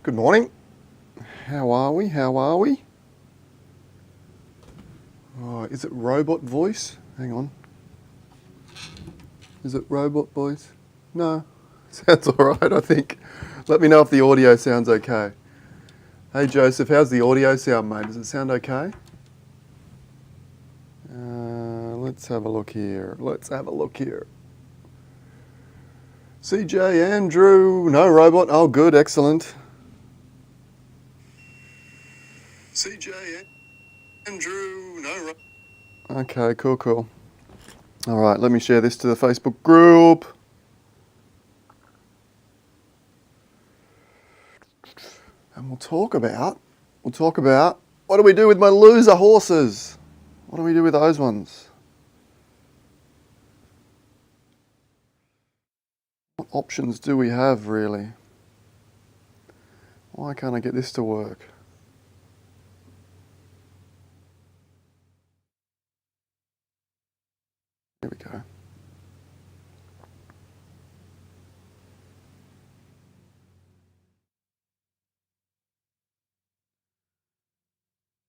Good morning. How are we? How are we? Oh, is it robot voice? Hang on. Is it robot voice? No. Sounds all right, I think. Let me know if the audio sounds okay. Hey, Joseph, how's the audio sound, mate? Does it sound okay? Let's have a look here. CJ, Andrew, no robot. Oh, good, excellent. CJ, Andrew, no robot. Okay, cool. All right, let me share this to the Facebook group. And we'll talk about what do we do with my loser horses? What do we do with those ones? What options do we have, really? Why can't I get this to work? Here we go.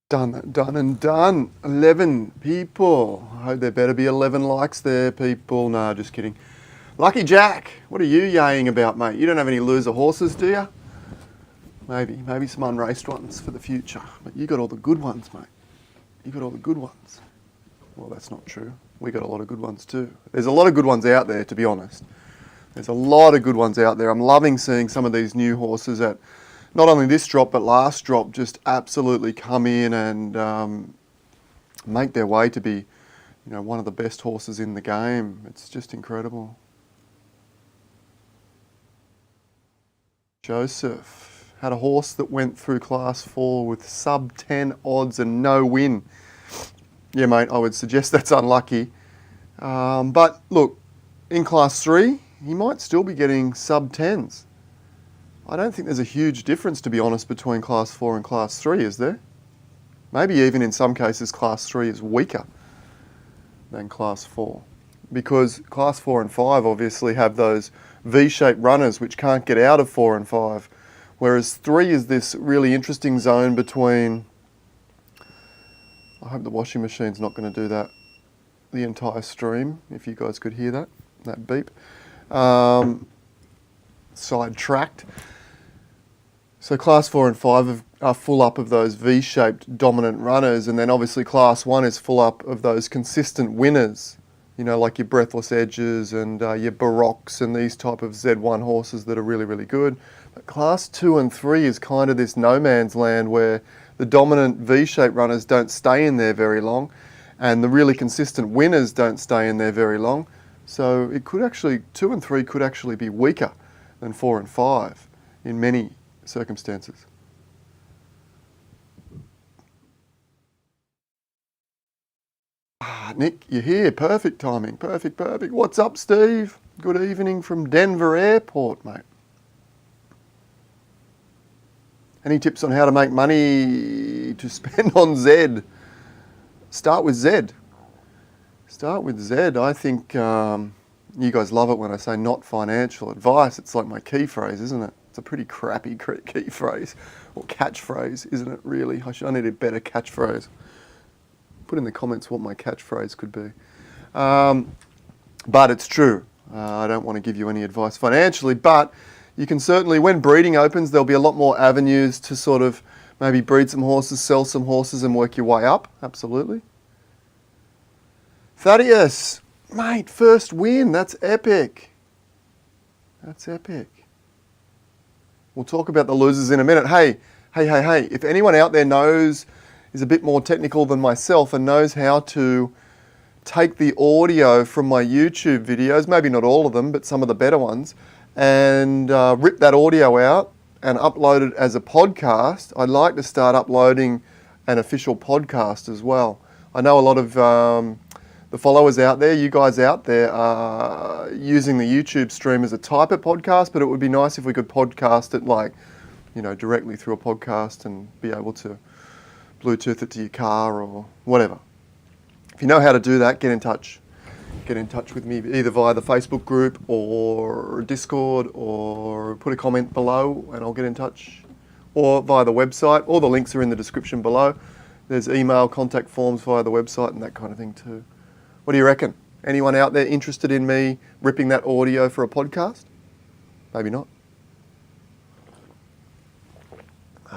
Done. 11 people. I hope there better be 11 likes there, people. Nah, just kidding. Lucky Jack, what are you yaying about, mate? You don't have any loser horses, do you? Maybe some unraced ones for the future. But you got all the good ones, mate. You got all the good ones. Well, that's not true. We got a lot of good ones too. There's a lot of good ones out there, to be honest. There's a lot of good ones out there. I'm loving seeing some of these new horses at not only this drop, but last drop just absolutely come in and make their way to be, one of the best horses in the game. It's just incredible. Joseph had a horse that went through Class 4 with sub 10 odds and no win. Yeah, mate, I would suggest that's unlucky. But look, in Class 3, he might still be getting sub 10s. I don't think there's a huge difference, to be honest, between Class 4 and Class 3, is there? Maybe even in some cases Class 3 is weaker than Class 4. Because Class 4 and 5 obviously have those V-shaped runners which can't get out of 4 and 5. Whereas 3 is this really interesting zone between... I hope the washing machine's not going to do that the entire stream, if you guys could hear that beep. Sidetracked. So Class 4 and 5 are full up of those V-shaped dominant runners, and then obviously Class 1 is full up of those consistent winners, like your Breathless Edges and your Baroques and these type of Zed Run horses that are really, really good. But Class 2 and 3 is kind of this no man's land where the dominant V-shaped runners don't stay in there very long, and the really consistent winners don't stay in there very long. So it could actually, 2 and 3 could actually be weaker than 4 and 5 in many circumstances. Nick, you're here. Perfect timing. Perfect. What's up, Steve? Good evening from Denver Airport, mate. Any tips on how to make money to spend on Zed? Start with Zed. I think you guys love it when I say not financial advice. It's like my key phrase, isn't it? It's a pretty crappy key phrase or catchphrase, isn't it, really? I need a better catchphrase. Put in the comments what my catchphrase could be. But it's true. I don't want to give you any advice financially, but you can certainly, when breeding opens, there'll be a lot more avenues to sort of maybe breed some horses, sell some horses and work your way up. Absolutely. Thaddeus, mate, first win. That's epic. We'll talk about the losers in a minute. Hey. If anyone out there is a bit more technical than myself and knows how to take the audio from my YouTube videos, maybe not all of them, but some of the better ones, and rip that audio out and upload it as a podcast, I'd like to start uploading an official podcast as well. I know a lot of the followers out there, you guys out there, are using the YouTube stream as a type of podcast, but it would be nice if we could podcast it directly through a podcast and be able to Bluetooth it to your car or whatever. If you know how to do that, get in touch. Get in touch with me either via the Facebook group or Discord, or put a comment below and I'll get in touch or via the website. All the links are in the description below. There's email contact forms via the website and that kind of thing too. What do you reckon? Anyone out there interested in me ripping that audio for a podcast? Maybe not.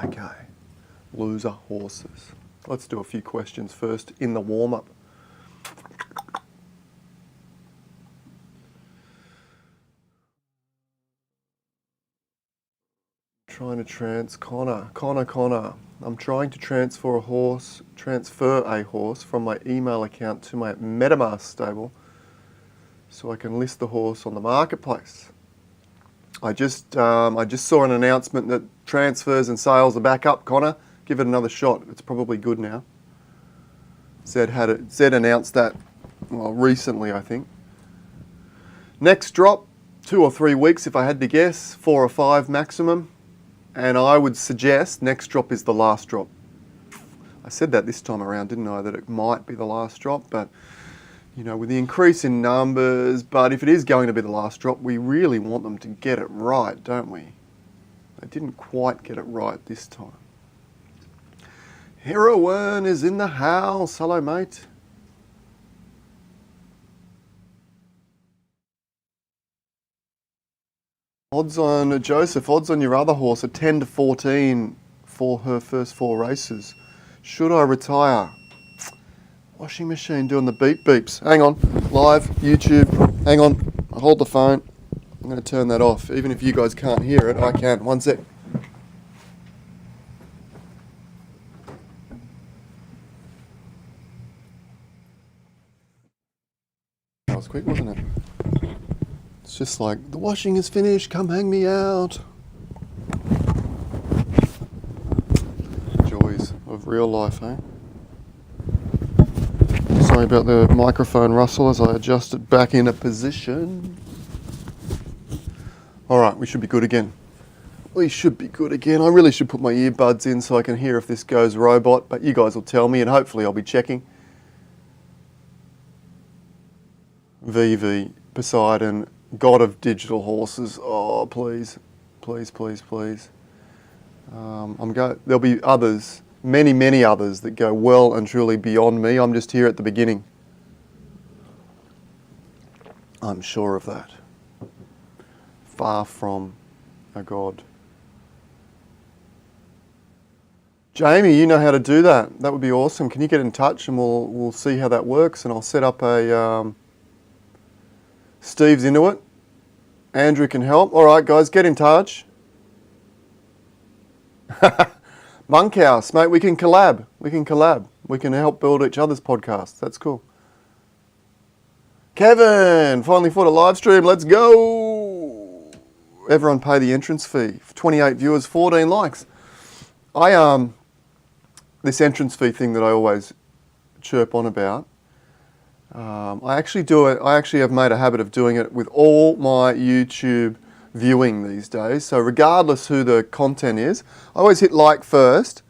Okay, loser horses. Let's do a few questions first in the warm-up. Trying to Connor. I'm trying to transfer a horse from my email account to my MetaMask stable so I can list the horse on the marketplace. I just saw an announcement that transfers and sales are back up, Connor. Give it another shot. It's probably good now. Zed announced that, well, recently, I think. Next drop, 2 or 3 weeks if I had to guess, 4 or 5 maximum. And I would suggest next drop is the last drop. I said that this time around, didn't I? That it might be the last drop, but you know, with the increase in numbers, but if it is going to be the last drop, we really want them to get it right, don't we? They didn't quite get it right this time. Heroin is in the house. Hello, mate. Odds on Joseph, odds on your other horse are 10 to 14 for her first 4 races. Should I retire? Washing machine doing the beep beeps. Hang on, live, YouTube. Hang on, hold the phone. I'm going to turn that off. Even if you guys can't hear it, I can. 1 sec. That was quick, wasn't it? It's just like, the washing is finished, come hang me out. Joys of real life, eh? Sorry about the microphone rustle as I adjust it back into position. Alright, we should be good again. I really should put my earbuds in so I can hear if this goes robot, but you guys will tell me and hopefully I'll be checking. VV, Poseidon, God of digital horses. Oh, please. There'll be others, many others that go well and truly beyond me. I'm just here at the beginning. I'm sure of that. Far from a God. Jamie, you know how to do that. That would be awesome. Can you get in touch and we'll see how that works, and I'll set up a... Steve's into it. Andrew can help. All right, guys, get in touch. Monkhouse, mate, we can collab. We can help build each other's podcasts. That's cool. Kevin, finally fought a live stream. Let's go. Everyone pay the entrance fee. 28 viewers, 14 likes. This entrance fee thing that I always chirp on about, I actually do it. I actually have made a habit of doing it with all my YouTube viewing these days. So regardless who the content is, I always hit like first,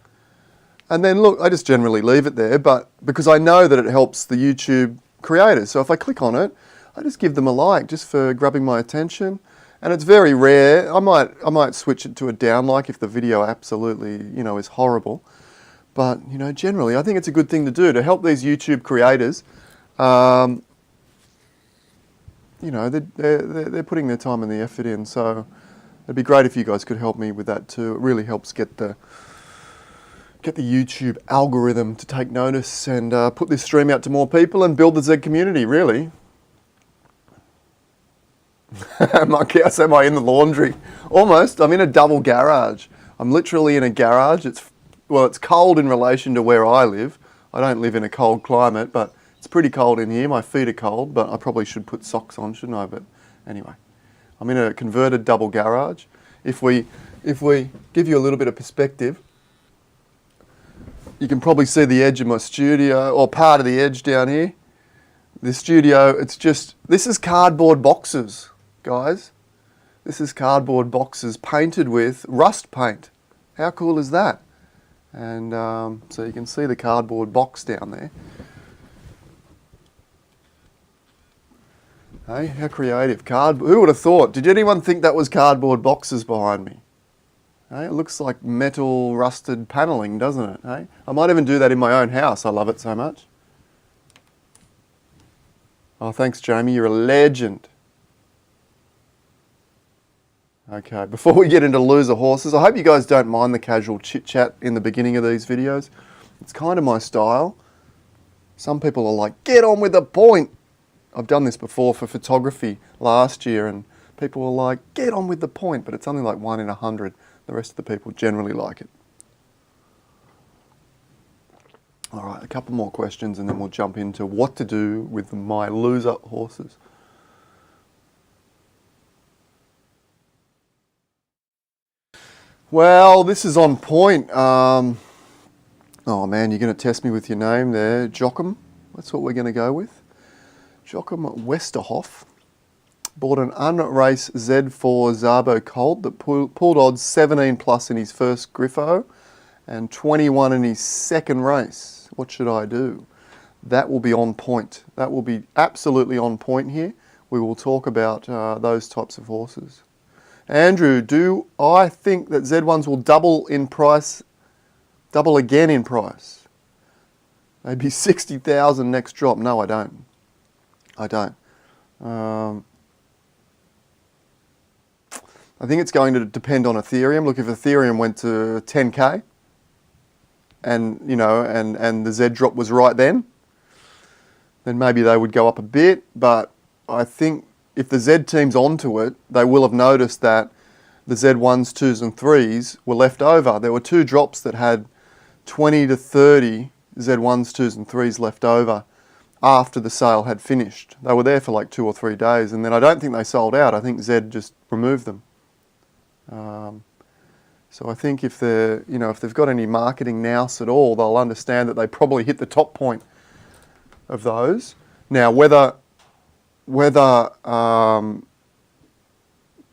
and then look, I just generally leave it there, but because I know that it helps the YouTube creators. So if I click on it, I just give them a like just for grabbing my attention. And it's very rare. I might switch it to a down like if the video absolutely, is horrible. But, generally I think it's a good thing to do to help these YouTube creators. They're putting their time and the effort in, so it'd be great if you guys could help me with that too. It really helps get the YouTube algorithm to take notice and put this stream out to more people and build the Zed community, really. Monkhouse, am I in the laundry? Almost. I'm in a double garage. I'm literally in a garage. It's cold in relation to where I live. I don't live in a cold climate, but it's pretty cold in here. My feet are cold, but I probably should put socks on, shouldn't I? But anyway, I'm in a converted double garage. If we give you a little bit of perspective, you can probably see the edge of my studio, or part of the edge down here. The studio, this is cardboard boxes, guys. This is cardboard boxes painted with rust paint. How cool is that? And so you can see the cardboard box down there. Hey, how creative. Who would have thought? Did anyone think that was cardboard boxes behind me? Hey? It looks like metal rusted paneling, doesn't it? Hey? I might even do that in my own house. I love it so much. Oh, thanks, Jamie. You're a legend. Okay, before we get into loser horses, I hope you guys don't mind the casual chit-chat in the beginning of these videos. It's kind of my style. Some people are like, get on with the point. I've done this before for photography last year, and people were like, get on with the point, but it's only like 1 in 100. The rest of the people generally like it. All right, a couple more questions and then we'll jump into what to do with my loser horses. Well, this is on point. Oh man, you're going to test me with your name there. Joachim, that's what we're going to go with. Joachim Westerhoff bought an unraced Z4 Zabo Colt that pulled odds 17 plus in his first Griffo and 21 in his second race. What should I do? That will be on point. That will be absolutely on point here. We will talk about those types of horses. Andrew, do I think that Z1s will double in price, double again in price? Maybe 60,000 next drop. No, I don't. I don't. I think it's going to depend on Ethereum. Look, if Ethereum went to 10K and, you know, and the Z drop was right then maybe they would go up a bit. But I think if the Z team's onto it, they will have noticed that the Z1s, 2s and 3s were left over. There were 2 drops that had 20 to 30 Z1s, 2s and 3s left over after the sale had finished. They were there for like 2 or 3 days, and then I don't think they sold out. I think Zed just removed them. So I think if they're, you know, if they've got any marketing nous at all, they'll understand that they probably hit the top point of those. Now, whether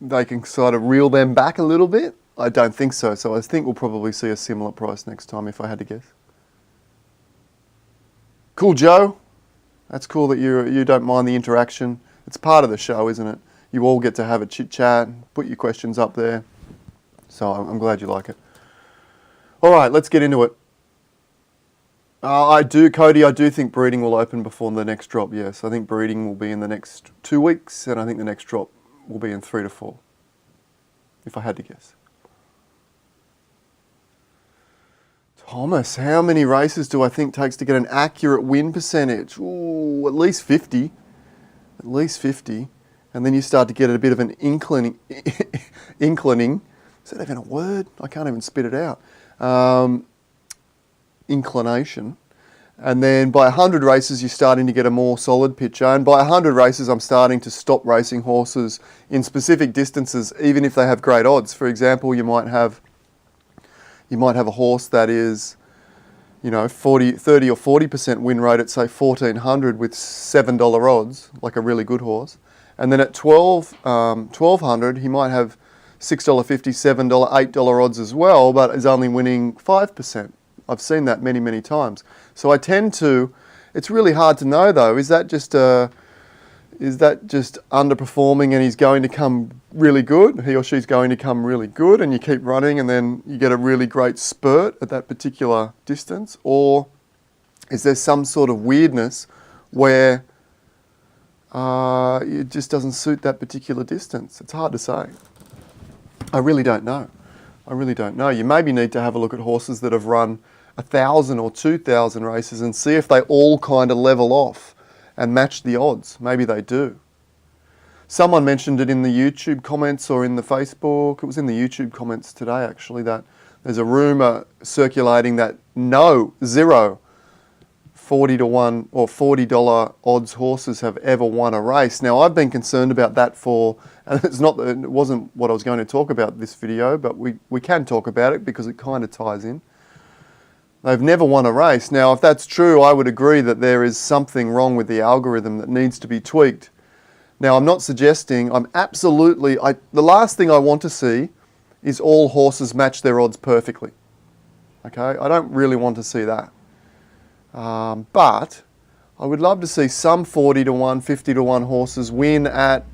they can sort of reel them back a little bit, I don't think so. So I think we'll probably see a similar price next time, if I had to guess. Cool, Joe. That's cool that you don't mind the interaction. It's part of the show, isn't it? You all get to have a chit chat, put your questions up there. So I'm glad you like it. All right, let's get into it. Cody, I do think breeding will open before the next drop, yes. I think breeding will be in the next 2 weeks, and I think the next drop will be in 3 to 4, if I had to guess. Thomas, how many races do I think takes to get an accurate win percentage? Ooh, at least 50. At least 50. And then you start to get a bit of an inclining. Is that even a word? I can't even spit it out. Inclination. And then by 100 races, you're starting to get a more solid picture. And by 100 races, I'm starting to stop racing horses in specific distances, even if they have great odds. For example, you might have a horse that is, you know, 30 or 40% win rate at, say, 1,400 with $7 odds, like a really good horse. And then at 1,200, he might have $6.50, $7, $8 odds as well, but is only winning 5%. I've seen that many, many times. So I tend to, it's really hard to know though, is that just underperforming and he's going to come really good? He or she's going to come really good and you keep running and then you get a really great spurt at that particular distance? Or is there some sort of weirdness where it just doesn't suit that particular distance? It's hard to say. I really don't know. I really don't know. You maybe need to have a look at horses that have run 1,000 or 2,000 races and see if they all kind of level off and match the odds. Maybe they do. Someone mentioned it in the YouTube comments or in the Facebook. It was in the YouTube comments today, actually, that there's a rumour circulating that zero 40 to 1 or $40 odds horses have ever won a race. Now, I've been concerned about that and it wasn't what I was going to talk about this video, but we can talk about it because it kind of ties in. They've never won a race. Now, if that's true, I would agree that there is something wrong with the algorithm that needs to be tweaked. Now, I'm not suggesting, the last thing I want to see is all horses match their odds perfectly. Okay? I don't really want to see that. But I would love to see some 40 to 1, 50 to 1 horses win at,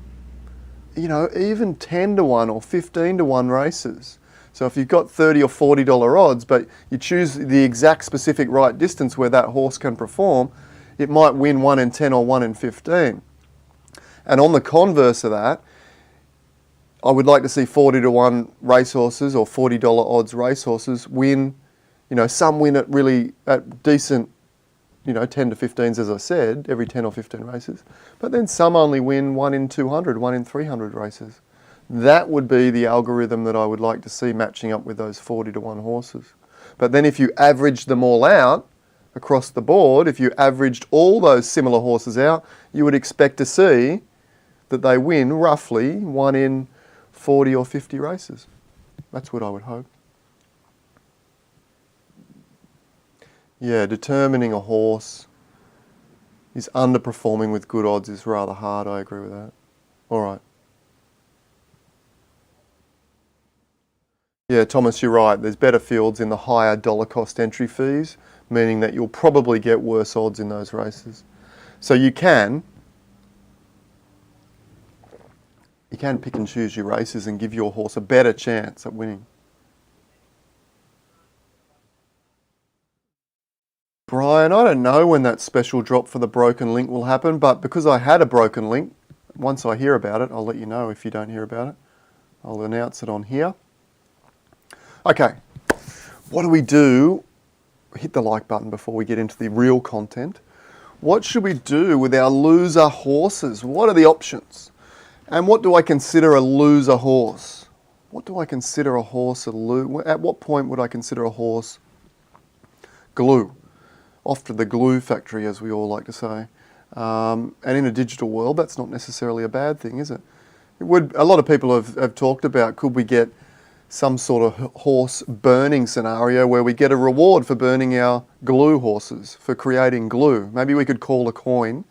you know, even 10 to 1 or 15 to 1 races. So if you've got $30 or $40 odds, but you choose the exact specific right distance where that horse can perform, it might win 1 in 10 or 1 in 15. And on the converse of that, I would like to see 40 to 1 racehorses or $40 odds racehorses win, some win at decent, 10 to 15s, as I said, every 10 or 15 races. But then some only win 1 in 200, 1 in 300 races. That would be the algorithm that I would like to see matching up with those 40 to 1 horses. But then if you average them all out across the board, if you averaged all those similar horses out, you would expect to see that they win roughly 1 in 40 or 50 races. That's what I would hope. Yeah, determining a horse is underperforming with good odds is rather hard. I agree with that. All right. Yeah, Thomas, you're right. There's better fields in the higher dollar cost entry fees, meaning that you'll probably get worse odds in those races. So you can pick and choose your races and give your horse a better chance at winning. Brian, I don't know when that special drop for the broken link will happen, but because I had a broken link, once I hear about it, I'll let you know if you don't hear about it. I'll announce it on here. Okay, what do we do? Hit the like button before we get into the real content. What should we do with our loser horses? What are the options? And what do I consider a loser horse? What do I consider a horse a loser? At what point would I consider a horse glue? Off to the glue factory, as we all like to say. And in a digital world, that's not necessarily a bad thing, is it? A lot of people have talked about, could we get some sort of horse burning scenario where we get a reward for burning our glue horses, for creating glue. Maybe we could call a coin,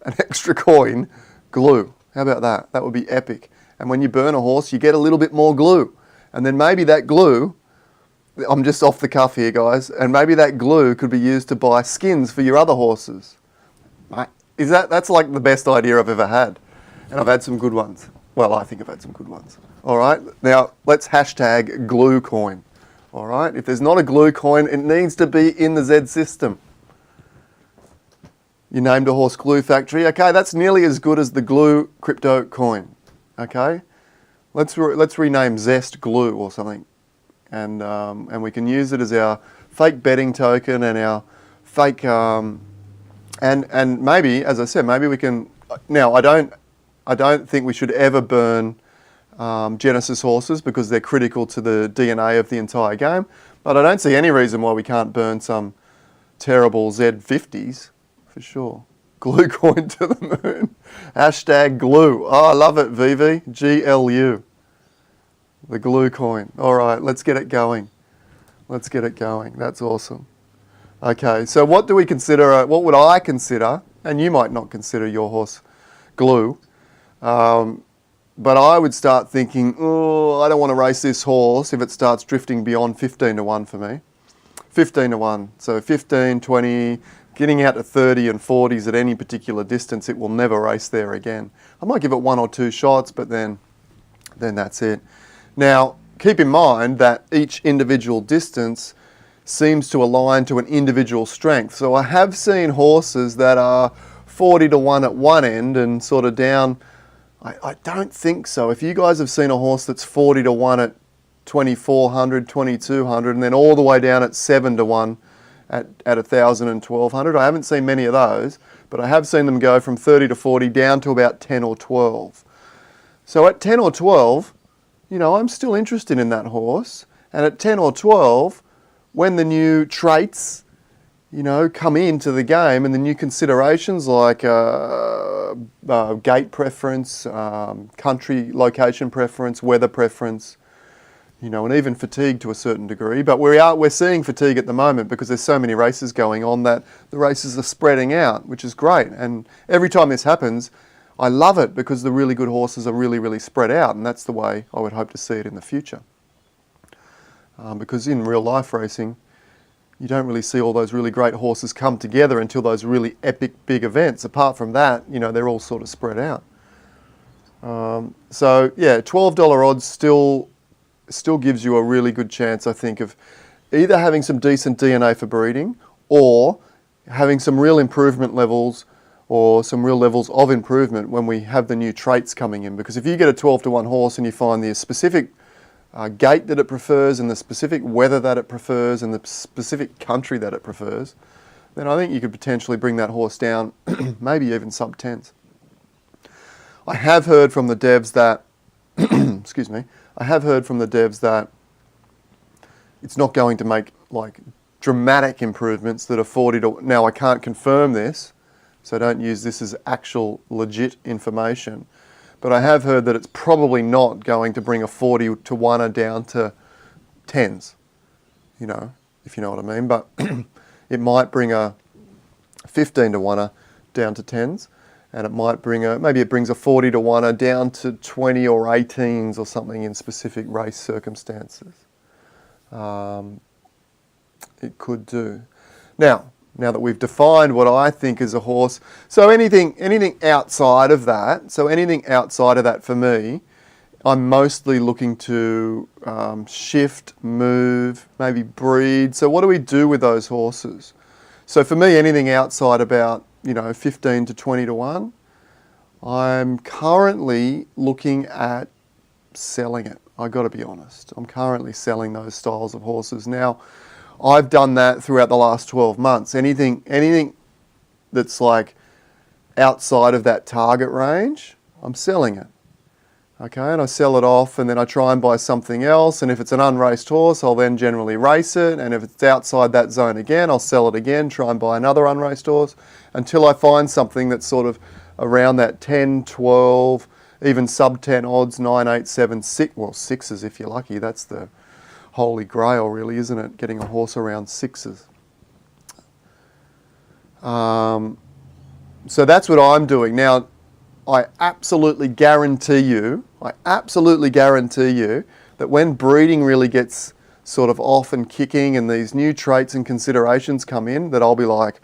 an extra coin, glue. How about that? That would be epic. And when you burn a horse, you get a little bit more glue. And then maybe that glue, I'm just off the cuff here, guys, and maybe that glue could be used to buy skins for your other horses. That's like the best idea I've ever had. And I've had some good ones. Well, I think I've had some good ones. All right, now let's hashtag glue coin. All right, if there's not a glue coin, it needs to be in the Zed system. You named a horse Glue Factory. Okay, that's nearly as good as the glue crypto coin. Okay, let's rename Zest Glue or something, and we can use it as our fake betting token and our fake and maybe, as I said, maybe we can. Now I don't think we should ever burn Genesis horses because they're critical to the DNA of the entire game. But I don't see any reason why we can't burn some terrible Z50s for sure. Glue coin to the moon. Hashtag glue. Oh, I love it, VV. GLU. The glue coin. All right, let's get it going. Let's get it going. That's awesome. Okay, so what do we consider, what would I consider, and you might not consider your horse glue, but I would start thinking, oh, I don't want to race this horse if it starts drifting beyond 15 to 1 for me. 15 to 1. So 15, 20, getting out to 30 and 40s at any particular distance, it will never race there again. I might give it 1 or 2 shots, but then that's it. Now, keep in mind that each individual distance seems to align to an individual strength. So I have seen horses that are 40 to 1 at one end and sort of down. I don't think so. If you guys have seen a horse that's 40 to 1 at 2400, 2200, and then all the way down at 7 to 1 at 1000 and 1200, I haven't seen many of those, but I have seen them go from 30 to 40 down to about 10 or 12. So at 10 or 12, I'm still interested in that horse. And at 10 or 12, when the new traits, come into the game and the new considerations like gait preference, country location preference, weather preference, and even fatigue to a certain degree. But we're seeing fatigue at the moment because there's so many races going on that the races are spreading out, which is great. And every time this happens, I love it because the really good horses are really, really spread out, and that's the way I would hope to see it in the future. Because in real life racing, you don't really see all those really great horses come together until those really epic big events. Apart from that, they're all sort of spread out. So yeah, $12 odds still still gives you a really good chance, I think, of either having some decent DNA for breeding or having some real improvement levels or some real levels of improvement when we have the new traits coming in. Because if you get a 12-to-1 horse and you find the specific gait that it prefers and the specific weather that it prefers and the specific country that it prefers, then I think you could potentially bring that horse down, maybe even sub-10s. I have heard from the devs that, excuse me, I have heard from the devs that it's not going to make like dramatic improvements that are 40 to, now I can't confirm this, so don't use this as actual legit information, but I have heard that it's probably not going to bring a 40 to 1 down to 10s, you know, if you know what I mean, but it might bring a 15 to 1 down to 10s, and it might bring maybe it brings a 40 to 1 down to 20 or 18s or something in specific race circumstances. It could do. Now that we've defined what I think is a horse, so anything outside of that, for me, I'm mostly looking to shift, move, maybe breed. So what do we do with those horses? So for me, anything outside about 15 to 20 to 1, I'm currently looking at selling it. I got to be honest. I'm currently selling those styles of horses. Now, I've done that throughout the last 12 months. Anything that's like outside of that target range, I'm selling it. Okay, and I sell it off and then I try and buy something else, and if it's an unraced horse, I'll then generally race it, and if it's outside that zone again, I'll sell it again, try and buy another unraced horse, until I find something that's sort of around that 10, 12, even sub 10 odds, 9, 8, 7, 6, well, 6s if you're lucky. That's the holy grail really, isn't it? Getting a horse around 6s. So that's what I'm doing. Now, I absolutely guarantee you that when breeding really gets sort of off and kicking and these new traits and considerations come in, that I'll be like,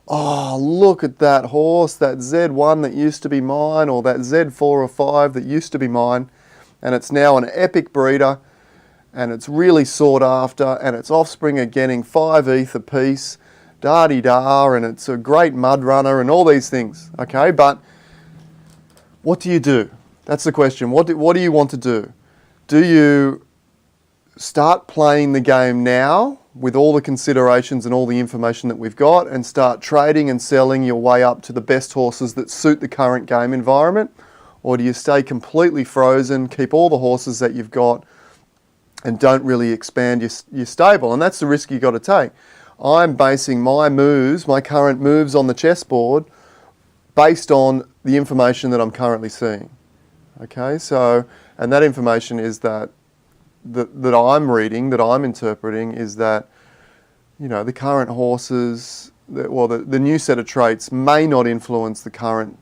oh, look at that horse, that Z1 that used to be mine, or that Z4 or 5 that used to be mine, and it's now an epic breeder, and it's really sought after, and its offspring are getting 5 ETH apiece, da-de-da, and it's a great mud runner and all these things, okay? But what do you do? That's the question. What do you want to do? Do you start playing the game now with all the considerations and all the information that we've got, and start trading and selling your way up to the best horses that suit the current game environment? Or do you stay completely frozen, keep all the horses that you've got, and don't really expand your stable? And that's the risk you've got to take. I'm basing my moves, my current moves on the chessboard, based on the information that I'm currently seeing. Okay, so, and that information is that I'm reading, that I'm interpreting, is that, the current horses, the new set of traits may not influence the current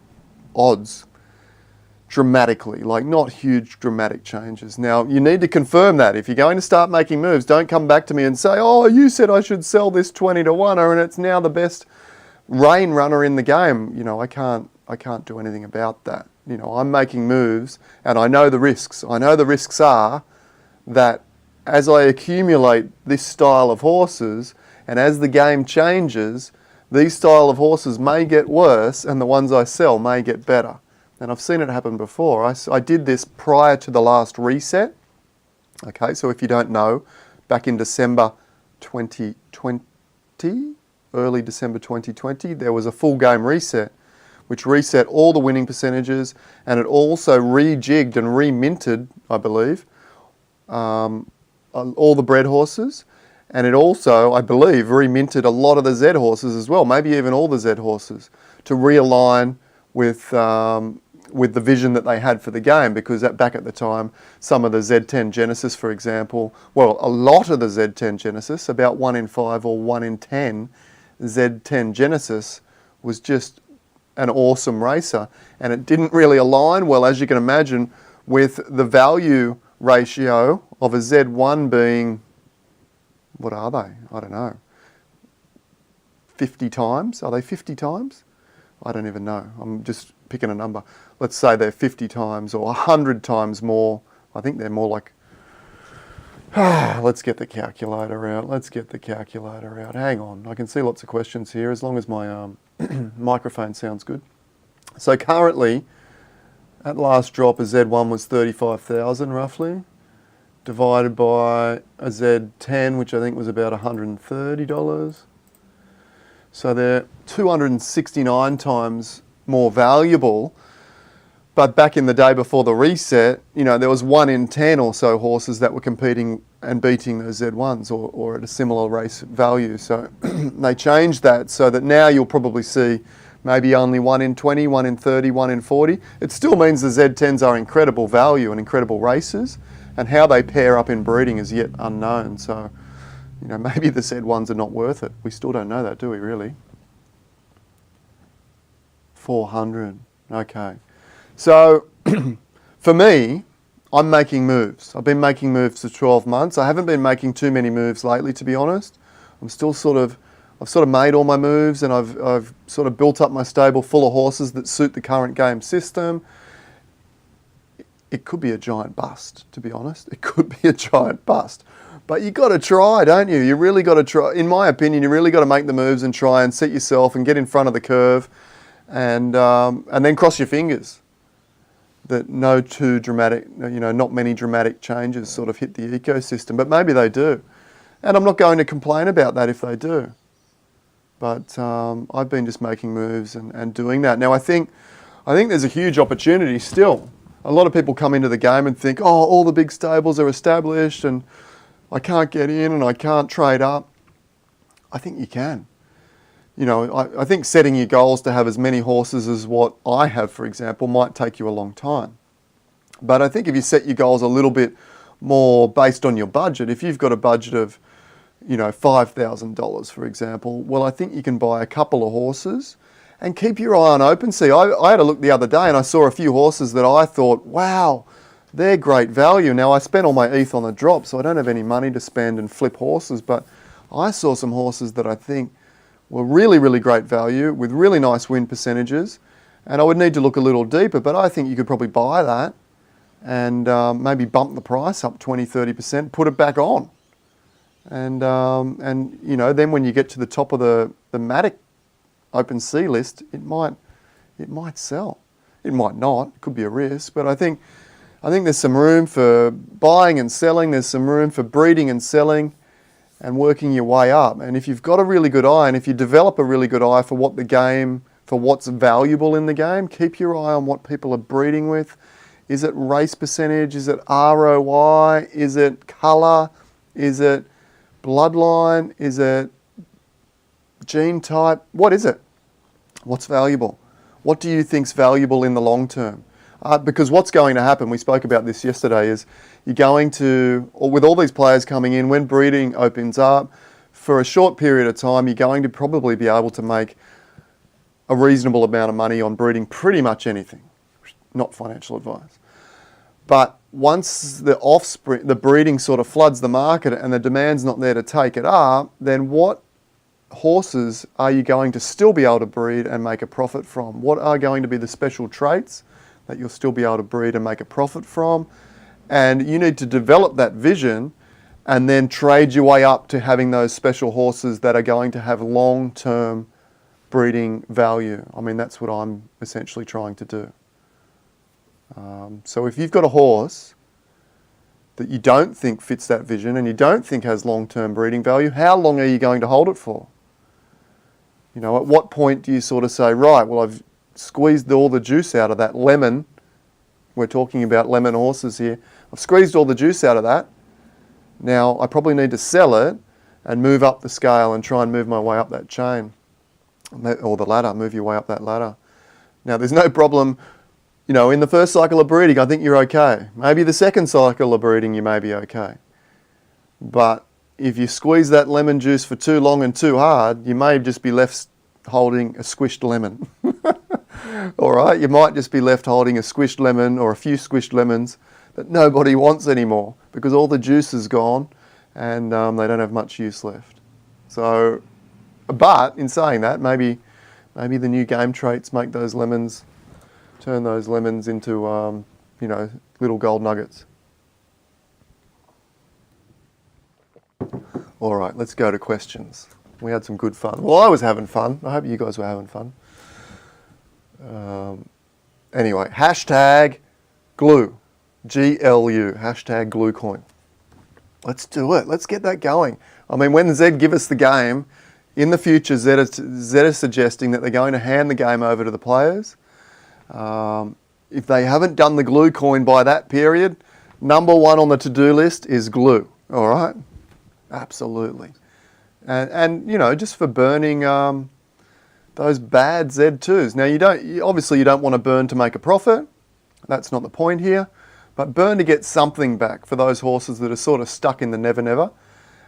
odds dramatically, like not huge dramatic changes. Now, you need to confirm that. If you're going to start making moves, don't come back to me and say, oh, you said I should sell this 20 to 1 and it's now the best rain runner in the game. I can't do anything about that. I'm making moves and I know the risks. I know the risks are that as I accumulate this style of horses and as the game changes, these style of horses may get worse and the ones I sell may get better. And I've seen it happen before. I did this prior to the last reset. Okay, so if you don't know, back in December 2020, early December 2020, there was a full game reset, which reset all the winning percentages, and it also rejigged and reminted, I believe, all the bred horses, and it also, I believe, reminted a lot of the Z horses as well, maybe even all the Z horses, to realign with the vision that they had for the game, because back at the time, some of the Z10 Genesis, for example, well, a lot of the Z10 Genesis, about 1 in 5 or 1 in 10 Z10 Genesis was just an awesome racer, and it didn't really align well, as you can imagine, with the value ratio of a Z1 being, what are they? I don't know. 50 times? Are they 50 times? I don't even know. I'm just picking a number. Let's say they're 50 times or 100 times more. I think they're more like Let's get the calculator out. Let's get the calculator out. Hang on. I can see lots of questions here as long as my microphone sounds good. So currently, at last drop, a Z1 was 35,000 roughly, divided by a Z10, which I think was about $130. So they're 269 times more valuable. But back in the day before the reset, you know, there was 1 in 10 or so horses that were competing and beating those Z1s or at a similar race value. So they changed that so that now you'll probably see maybe only 1 in 20, 1 in 30, 1 in 40. It still means the Z10s are incredible value and incredible races, and how they pair up in breeding is yet unknown. So, you know, maybe the Z1s are not worth it. We still don't know that, do we really? 400, okay. So, for me, I'm making moves. I've been making moves for 12 months. I haven't been making too many moves lately, to be honest. I'm still I've sort of made all my moves, and I've sort of built up my stable full of horses that suit the current game system. It could be a giant bust, to be honest. It could be a giant bust. But you got to try, don't you? You really got to try. In my opinion, you really got to make the moves and try and set yourself and get in front of the curve, and then cross your fingers that no too dramatic, you know, not many dramatic changes sort of hit the ecosystem, but maybe they do. And I'm not going to complain about that if they do. But I've been just making moves and doing that. Now I think there's a huge opportunity still. A lot of people come into the game and think, oh, all the big stables are established and I can't get in and I can't trade up. I think you can. You know, I think setting your goals to have as many horses as what I have, for example, might take you a long time. But I think if you set your goals a little bit more based on your budget, if you've got a budget of, you know, $5,000, for example, well, I think you can buy a couple of horses and keep your eye on OpenSea. I had a look the other day and I saw a few horses that I thought, wow, they're great value. Now, I spent all my ETH on the drop, so I don't have any money to spend and flip horses, but I saw some horses that I think were really, really great value with really nice win percentages, and I would need to look a little deeper, but I think you could probably buy that and maybe bump the price up 20, 30%, put it back on. And you know, then when you get to the top of the Matic OpenSea list, it might sell. It might not. It could be a risk, but I think there's some room for buying and selling. There's some room for breeding and selling and working your way up. And if you've got a really good eye, and if you develop a really good eye for what's valuable in the game, keep your eye on what people are breeding with. Is it race percentage? Is it ROI? Is it colour? Is it bloodline? Is it gene type? What is it? What's valuable? What do you think's valuable in the long term? Because what's going to happen, we spoke about this yesterday, is you're going to, or with all these players coming in, when breeding opens up, for a short period of time, you're going to probably be able to make a reasonable amount of money on breeding pretty much anything. Not financial advice. But once the breeding sort of floods the market and the demand's not there to take it up, then what horses are you going to still be able to breed and make a profit from? What are going to be the special traits that you'll still be able to breed and make a profit from? And you need to develop that vision and then trade your way up to having those special horses that are going to have long-term breeding value. I mean, that's what I'm essentially trying to do. So if you've got a horse that you don't think fits that vision and you don't think has long-term breeding value, how long are you going to hold it for? You know, at what point do you sort of say, right, well, I've squeezed all the juice out of that lemon. We're talking about lemon horses here. I've squeezed all the juice out of that. Now I probably need to sell it and move up the scale and try and move my way up that chain. Or the ladder, move your way up that ladder. Now there's no problem, you know, in the first cycle of breeding, I think you're okay. Maybe the second cycle of breeding, you may be okay. But if you squeeze that lemon juice for too long and too hard, you may just be left holding a squished lemon. All right, you might just be left holding a squished lemon or a few squished lemons that nobody wants anymore because all the juice is gone and they don't have much use left. So, but in saying that, maybe the new game traits make those lemons, turn those lemons into, you know, little gold nuggets. All right, let's go to questions. We had some good fun. Well, I was having fun. I hope you guys were having fun. Anyway, hashtag glue, GLU, hashtag glue coin. Let's do it. Let's get that going. I mean, when Zed give us the game, in the future, Zed is suggesting that they're going to hand the game over to the players. If they haven't done the glue coin by that period, number one on the to-do list is glue. All right? Absolutely. And you know, just for burning those bad Z2s. Now, obviously you don't want to burn to make a profit. That's not the point here. But burn to get something back for those horses that are sort of stuck in the never never.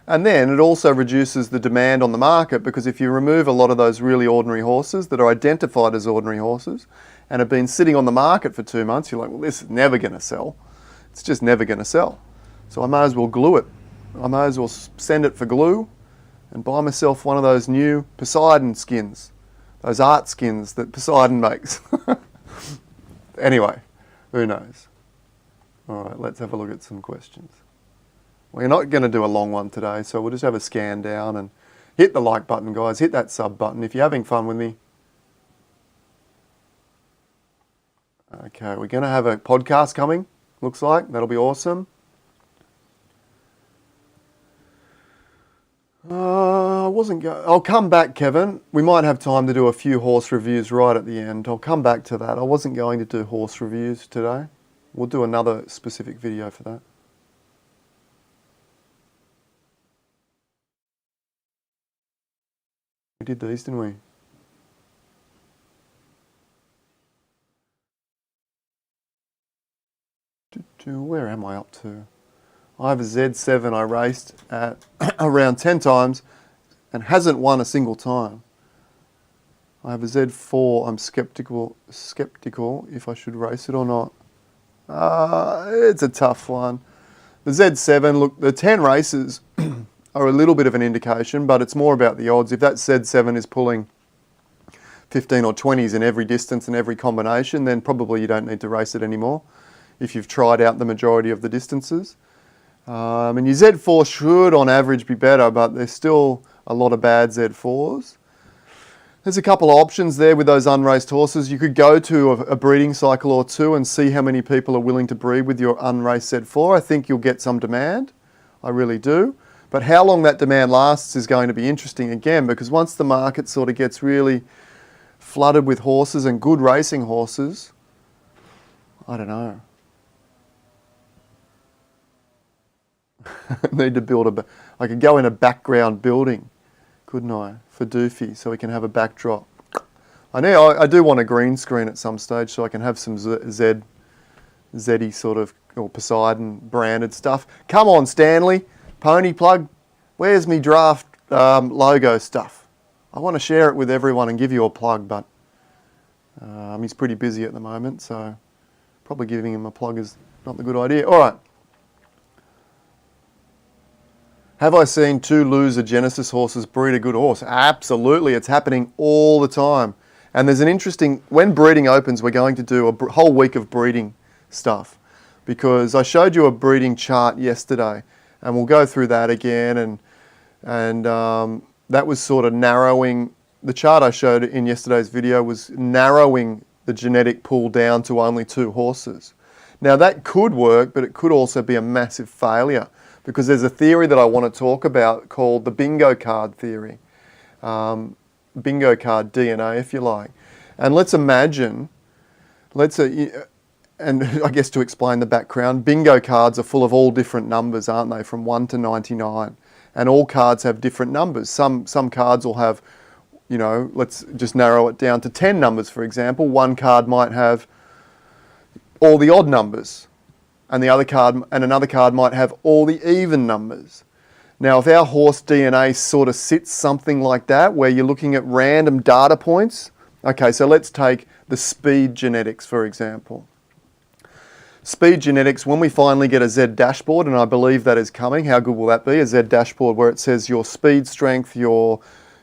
And then it also reduces the demand on the market, because if you remove a lot of those really ordinary horses that are identified as ordinary horses and have been sitting on the market for 2 months, you're like, well, this is never going to sell. It's just never going to sell. So I may as well glue it. I may as well send it for glue and buy myself one of those new Poseidon skins, those art skins that Poseidon makes. Anyway, who knows? All right, let's have a look at some questions. We're not going to do a long one today, so we'll just have a scan down and hit the like button, guys. Hit that sub button if you're having fun with me. Okay, we're going to have a podcast coming, looks like. That'll be awesome. I'll come back, Kevin. We might have time to do a few horse reviews right at the end. I'll come back to that. I wasn't going to do horse reviews today. We'll do another specific video for that. We did these, didn't we? Where am I up to? I have a Z7 I raced at around 10 times and hasn't won a single time. I have a Z4. I'm skeptical if I should race it or not. It's a tough one. The Z7, look, the 10 races are a little bit of an indication, but it's more about the odds. If that Z7 is pulling 15 or 20s in every distance and every combination, then probably you don't need to race it anymore if you've tried out the majority of the distances. And your Z4 should on average be better, but there's still a lot of bad Z4s. There's a couple of options there with those unraced horses. You could go to a breeding cycle or two and see how many people are willing to breed with your unraced Z4. I think you'll get some demand. I really do. But how long that demand lasts is going to be interesting again, because once the market sort of gets really flooded with horses and good racing horses, I don't know. Need to build I could go in a background building, couldn't I, for Doofy, so we can have a backdrop. I do want a green screen at some stage so I can have some Zeddy sort of, or Poseidon branded stuff. Come on, Stanley, Pony Plug, where's me draft logo stuff? I want to share it with everyone and give you a plug, but he's pretty busy at the moment, so probably giving him a plug is not the good idea. All right. Have I seen 2 loser Genesis horses breed a good horse? Absolutely, it's happening all the time. And there's an interesting, when breeding opens, we're going to do a whole week of breeding stuff, because I showed you a breeding chart yesterday, and we'll go through that again, and that was sort of narrowing, the chart I showed in yesterday's video was narrowing the genetic pool down to only 2 horses. Now that could work, but it could also be a massive failure, because there's a theory that I want to talk about called the bingo card theory. Bingo card DNA, if you like. And let's imagine, and I guess to explain the background, bingo cards are full of all different numbers, aren't they, from 1 to 99. And all cards have different numbers. Some cards will have, you know, let's just narrow it down to 10 numbers, for example. One card might have all the odd numbers, and another card might have all the even numbers. Now, if our horse DNA sort of sits something like that, where you're looking at random data points, okay, so let's take the speed genetics, for example. Speed genetics, when we finally get a Z dashboard, and I believe that is coming, how good will that be? A Z dashboard where it says your speed strength, your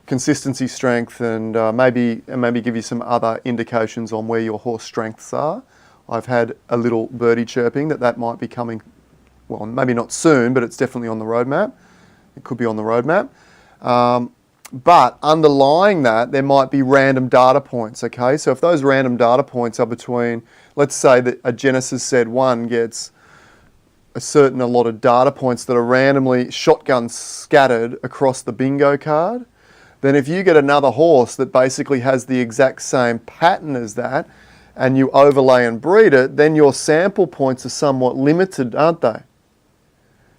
consistency strength, and maybe give you some other indications on where your horse strengths are. I've had a little birdie chirping that might be coming, well, maybe not soon, but it's definitely on the roadmap. It could be on the roadmap. But underlying that, there might be random data points, okay? So if those random data points are between, let's say that a Genesis Zed Run gets a lot of data points that are randomly shotgun scattered across the bingo card, then if you get another horse that basically has the exact same pattern as that, and you overlay and breed it, then your sample points are somewhat limited, aren't they?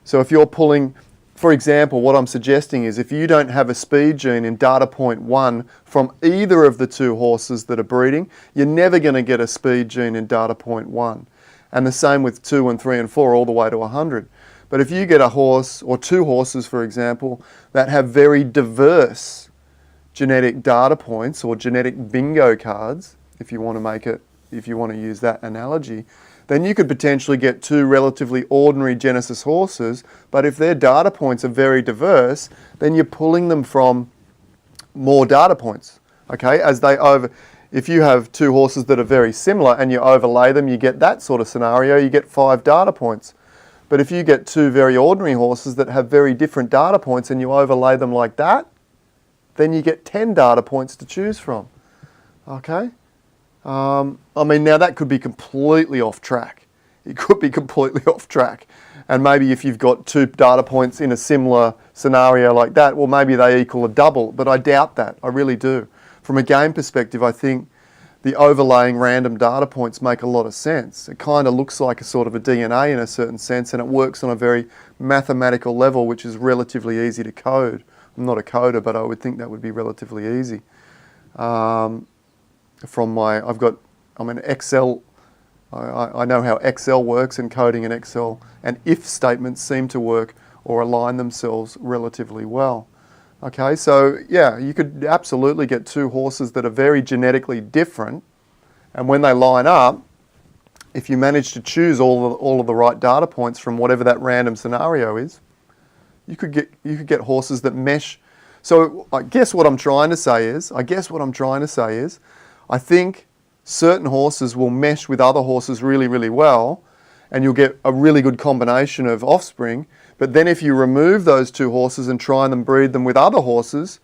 So if you're pulling, for example, what I'm suggesting is if you don't have a speed gene in data point 1 from either of the two horses that are breeding, you're never going to get a speed gene in data point 1. And the same with 2 and 3 and 4 all the way to 100. But if you get a horse, or two horses for example, that have very diverse genetic data points or genetic bingo cards, if you want to use that analogy, then you could potentially get two relatively ordinary Genesis horses, but if their data points are very diverse, then you're pulling them from more data points, okay? If you have two horses that are very similar and you overlay them, you get that sort of scenario, you get 5 data points. But if you get two very ordinary horses that have very different data points and you overlay them like that, then you get 10 data points to choose from, okay? I mean, now that could be completely off track. It could be completely off track. And maybe if you've got 2 data points in a similar scenario like that, well, maybe they equal a double, but I doubt that. I really do. From a game perspective, I think the overlaying random data points make a lot of sense. It kind of looks like a sort of a DNA in a certain sense, and it works on a very mathematical level, which is relatively easy to code. I'm not a coder, but I would think that would be relatively easy. I'm an Excel, I know how Excel works, and coding in Excel and if statements seem to work or align themselves relatively well. Okay, so yeah, you could absolutely get two horses that are very genetically different, and when they line up, if you manage to choose all of the right data points from whatever that random scenario is, you could get horses that mesh. So I guess what I'm trying to say is, I think certain horses will mesh with other horses really, really well, and you'll get a really good combination of offspring. But then if you remove those two horses and try and breed them with other horses,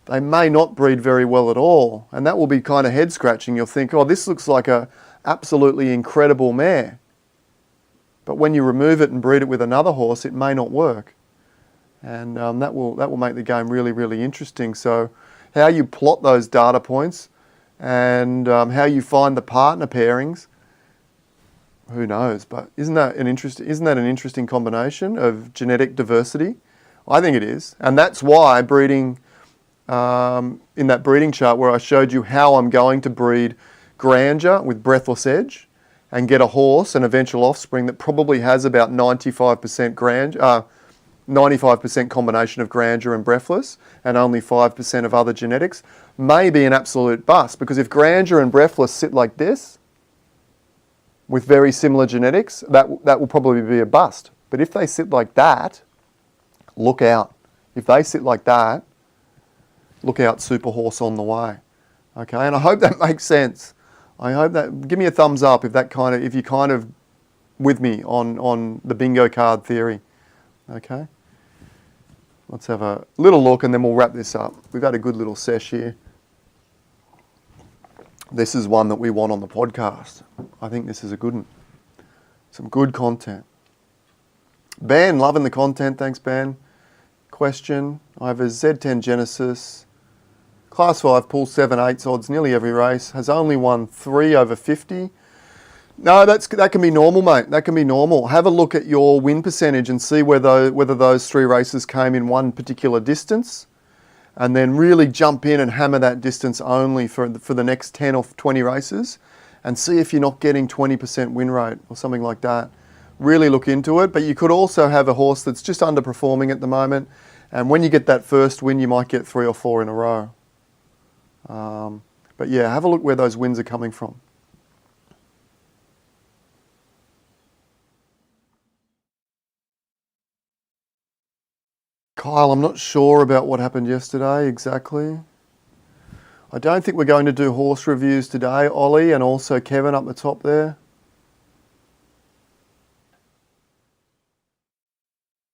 they may not breed very well at all. And that will be kind of head scratching. You'll think, oh, this looks like a absolutely incredible mare. But when you remove it and breed it with another horse, it may not work. And that will make the game really, really interesting. So how you plot those data points and how you find the partner pairings, who knows? But isn't that an interesting combination of genetic diversity? I think it is, and that's why breeding in that breeding chart where I showed you how I'm going to breed grandeur with breathless edge and get a horse, an eventual offspring that probably has about 95% grandeur. 95% combination of grandeur and breathless and only 5% of other genetics may be an absolute bust, because if grandeur and breathless sit like this with very similar genetics, that will probably be a bust. But if they sit like that, look out. If they sit like that, look out, super horse on the way. Okay, and I hope that makes sense. I hope that, give me a thumbs up if you're kind of with me on the bingo card theory. Okay. Let's have a little look and then we'll wrap this up. We've had a good little sesh here. This is one that we want on the podcast. I think this is a good one. Some good content. Ben, loving the content. Thanks, Ben. Question. I have a Z10 Genesis. Class 5, pull 7/8 odds nearly every race. Has only won 3 over 50. No, that can be normal, mate. That can be normal. Have a look at your win percentage and see whether those 3 races came in one particular distance, and then really jump in and hammer that distance only for the next 10 or 20 races, and see if you're not getting 20% win rate or something like that. Really look into it. But you could also have a horse that's just underperforming at the moment, and when you get that first win, you might get 3 or 4 in a row. But yeah, have a look where those wins are coming from. Kyle, I'm not sure about what happened yesterday exactly. I don't think we're going to do horse reviews today, Ollie, and also Kevin up the top there.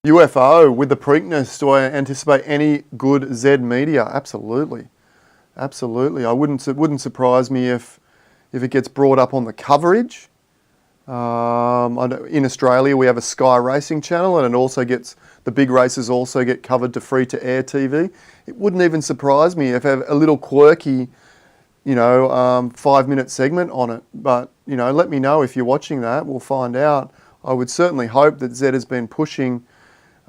UFO with the Preakness, do I anticipate any good Zed media? Absolutely. Absolutely. It wouldn't surprise me if it gets brought up on the coverage. In Australia, we have a Sky Racing channel, and it also gets, the big races also get covered to free-to-air TV. It wouldn't even surprise me if I have a little quirky, 5-minute segment on it. But, let me know if you're watching that. We'll find out. I would certainly hope that Zed has been pushing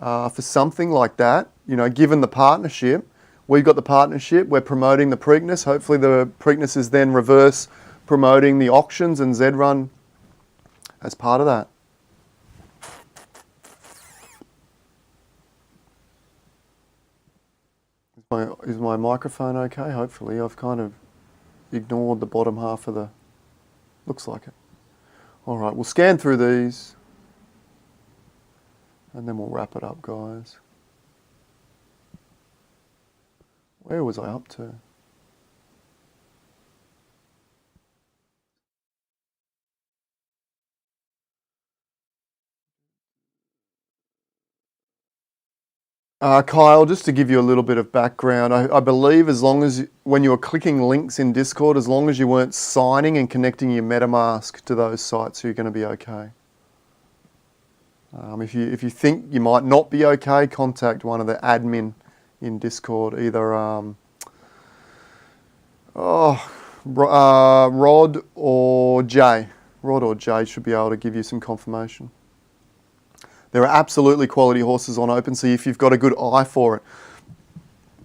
for something like that, given the partnership. We've got the partnership, we're promoting the Preakness. Hopefully the Preakness is then reverse promoting the auctions and Zed Run as part of that. Is my microphone okay? Hopefully. I've kind of ignored the bottom half of the... Looks like it. All right, we'll scan through these and then we'll wrap it up, guys. Where was I up to? Kyle, just to give you a little bit of background, I believe when you were clicking links in Discord, as long as you weren't signing and connecting your MetaMask to those sites, you're going to be okay. If you think you might not be okay, contact one of the admin in Discord, either Rod or Jay. Rod or Jay should be able to give you some confirmation. There are absolutely quality horses on OpenSea if you've got a good eye for it.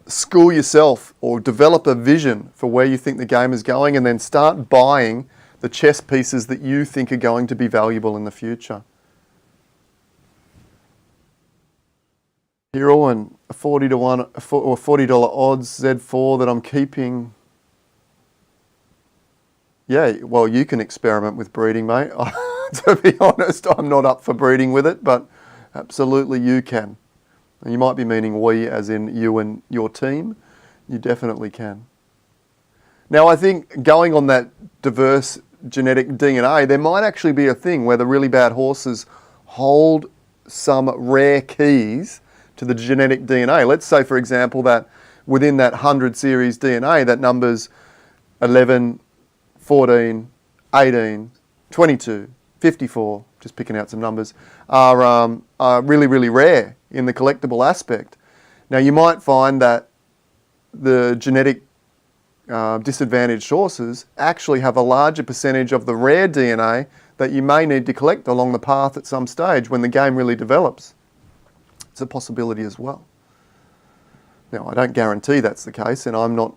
School yourself or develop a vision for where you think the game is going, and then start buying the chess pieces that you think are going to be valuable in the future. Hero and a 40 to 1 or $40 odds Z4 that I'm keeping. Yeah, well, you can experiment with breeding, mate. To be honest, I'm not up for breeding with it, but absolutely you can. And you might be meaning we as in you and your team. You definitely can. Now, I think going on that diverse genetic DNA, there might actually be a thing where the really bad horses hold some rare keys to the genetic DNA. Let's say, for example, that within that 100 series DNA, that numbers 11, 14, 18, 22, 54, just picking out some numbers, are really, really rare in the collectible aspect. Now, you might find that the genetic disadvantaged horses actually have a larger percentage of the rare DNA that you may need to collect along the path at some stage when the game really develops. It's a possibility as well. Now, I don't guarantee that's the case, and I'm not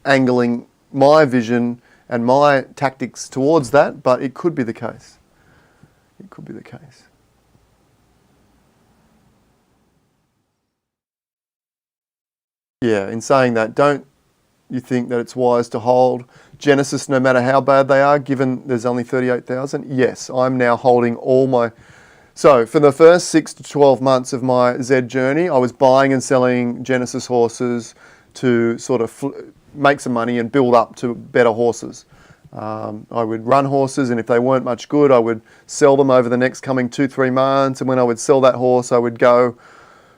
angling my vision and my tactics towards that, but it could be the case. It could be the case. Yeah, in saying that, don't you think that it's wise to hold Genesis no matter how bad they are, given there's only 38,000? Yes, I'm now holding all my... So, for the first 6 to 12 months of my Zed journey, I was buying and selling Genesis horses to sort of make some money and build up to better horses. I would run horses, and if they weren't much good, I would sell them over the next coming 2-3 months. And when I would sell that horse, I would go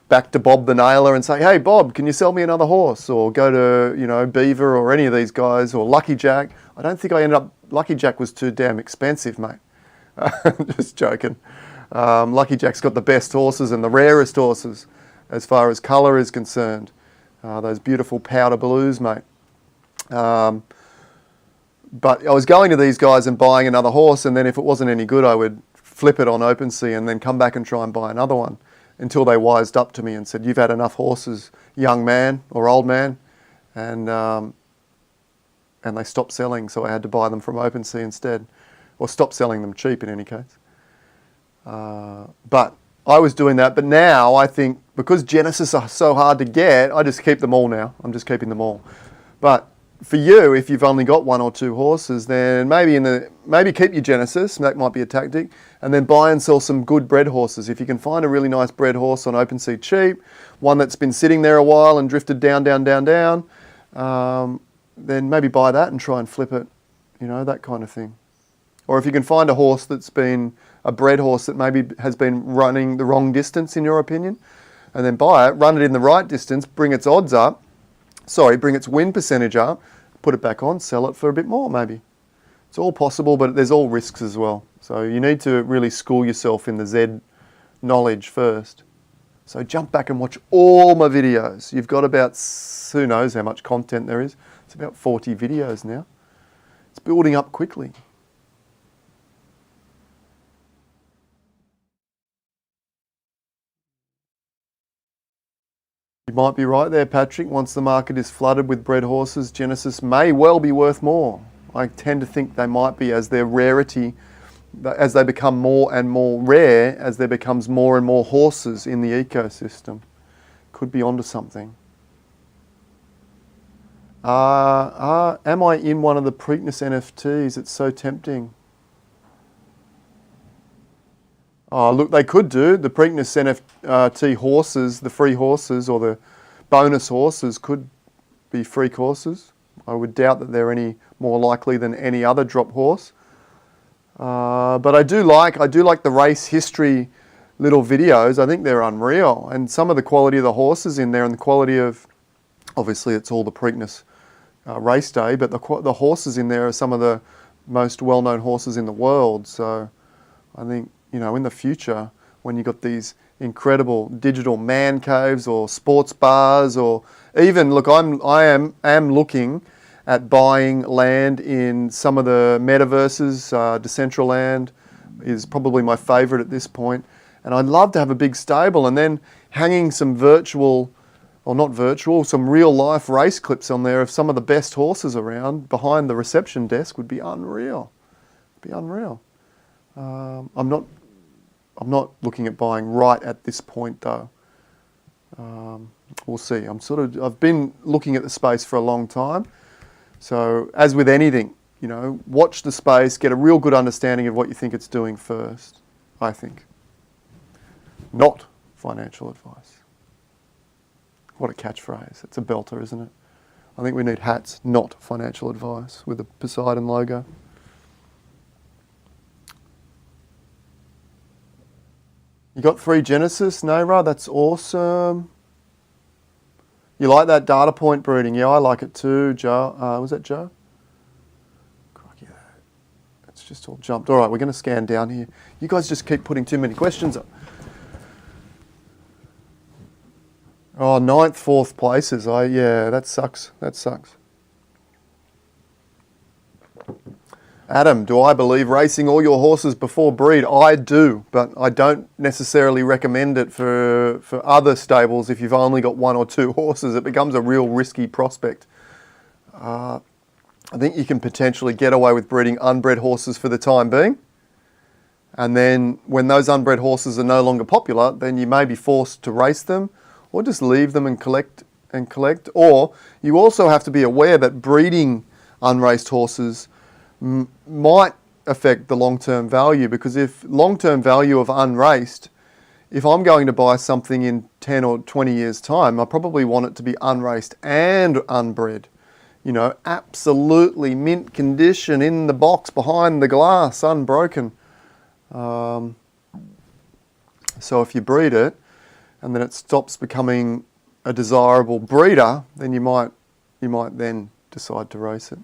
back to Bob the Nailer and say, hey, Bob, can you sell me another horse? Or go to, Beaver or any of these guys, or Lucky Jack. I don't think I ended up... Lucky Jack was too damn expensive, mate. Just joking. Lucky Jack's got the best horses and the rarest horses as far as colour is concerned. Those beautiful powder blues, mate. But I was going to these guys and buying another horse, and then if it wasn't any good, I would flip it on OpenSea and then come back and try and buy another one until they wised up to me and said, you've had enough horses, young man or old man. And they stopped selling, so I had to buy them from OpenSea instead, or stop selling them cheap in any case. But I was doing that. But now I think because Genesis are so hard to get, I just keep them all now. I'm just keeping them all. But for you, if you've only got 1 or 2 horses, then maybe keep your Genesis. That might be a tactic, and then buy and sell some good bred horses. If you can find a really nice bred horse on OpenSea cheap, one that's been sitting there a while and drifted down, then maybe buy that and try and flip it. That kind of thing. Or if you can find a horse that's been a bred horse that maybe has been running the wrong distance in your opinion, and then buy it, run it in the right distance, bring its odds up, bring its win percentage up, put it back on, sell it for a bit more maybe. It's all possible, but there's all risks as well. So you need to really school yourself in the Zed knowledge first. So jump back and watch all my videos. You've got about, who knows how much content there is. It's about 40 videos now. It's building up quickly. You might be right there, Patrick. Once the market is flooded with bred horses, Genesis may well be worth more. I tend to think they might be, as their rarity, as they become more and more rare, as there becomes more and more horses in the ecosystem. Could be onto something. Am I in one of the Preakness NFTs? It's so tempting. Oh, look, they could do. The Preakness NFT horses, the free horses or the bonus horses could be freak horses. I would doubt that they're any more likely than any other drop horse. But I do like the race history little videos. I think they're unreal. And some of the quality of the horses in there and the quality of, obviously it's all the Preakness race day, but the horses in there are some of the most well-known horses in the world. So I think, you know, in the future, when you've got these incredible digital man caves or sports bars, or even, look, I am looking at buying land in some of the metaverses. Decentraland is probably my favourite at this point. And I'd love to have a big stable and then hanging some virtual, or not virtual, some real life race clips on there of some of the best horses around behind the reception desk would be unreal. It'd be unreal. I'm not looking at buying right at this point though. We'll see. I've been looking at the space for a long time. So as with anything, you know, watch the space, get a real good understanding of what you think it's doing first, I think. Not financial advice. What a catchphrase. It's a belter, isn't it? I think we need hats, not financial advice, with the Poseidon logo. You got 3 Genesis, Nayra? That's awesome. You like that data point breeding? Yeah, I like it too, Joe. Was that Joe? Crikey, it's just all jumped. All right, we're going to scan down here. You guys just keep putting too many questions up. Oh, 9th, 4th places. Yeah, that sucks. That sucks. Adam, do I believe racing all your horses before breed? I do, but I don't necessarily recommend it for other stables. If you've only got 1 or 2 horses, it becomes a real risky prospect. I think you can potentially get away with breeding unbred horses for the time being. And then when those unbred horses are no longer popular, then you may be forced to race them or just leave them and collect. Or you also have to be aware that breeding unraced horses might affect the long-term value, because if long-term value of unraced, if I'm going to buy something in 10 or 20 years time, I probably want it to be unraced and unbred. You know, absolutely mint condition in the box behind the glass, unbroken. So if you breed it and then it stops becoming a desirable breeder, then you might then decide to race it.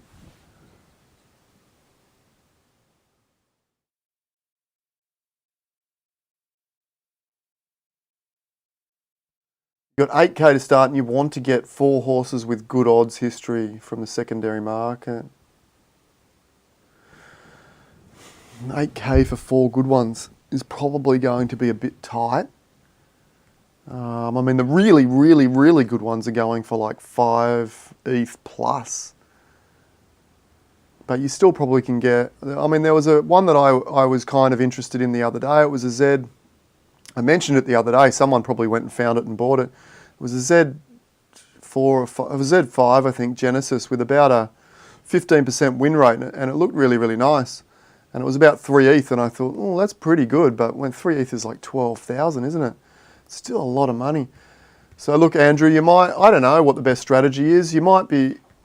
You've got 8K to start and you want to get 4 horses with good odds history from the secondary market. 8K for 4 good ones is probably going to be a bit tight. I mean, the really, really, really good ones are going for like 5 ETH plus. But you still probably can get, I mean, there was one that I was kind of interested in the other day. It was a Zed, I mentioned it the other day, someone probably went and found it and bought it. It was a Zed 4 or 5, it was a Z5, I think, Genesis, with about a 15% win rate, and it looked really, really nice. And it was about 3 ETH, and I thought, oh, that's pretty good, but when 3 ETH is like 12,000, isn't it? It's still a lot of money. So look, Andrew, you might, I don't know what the best strategy is. You might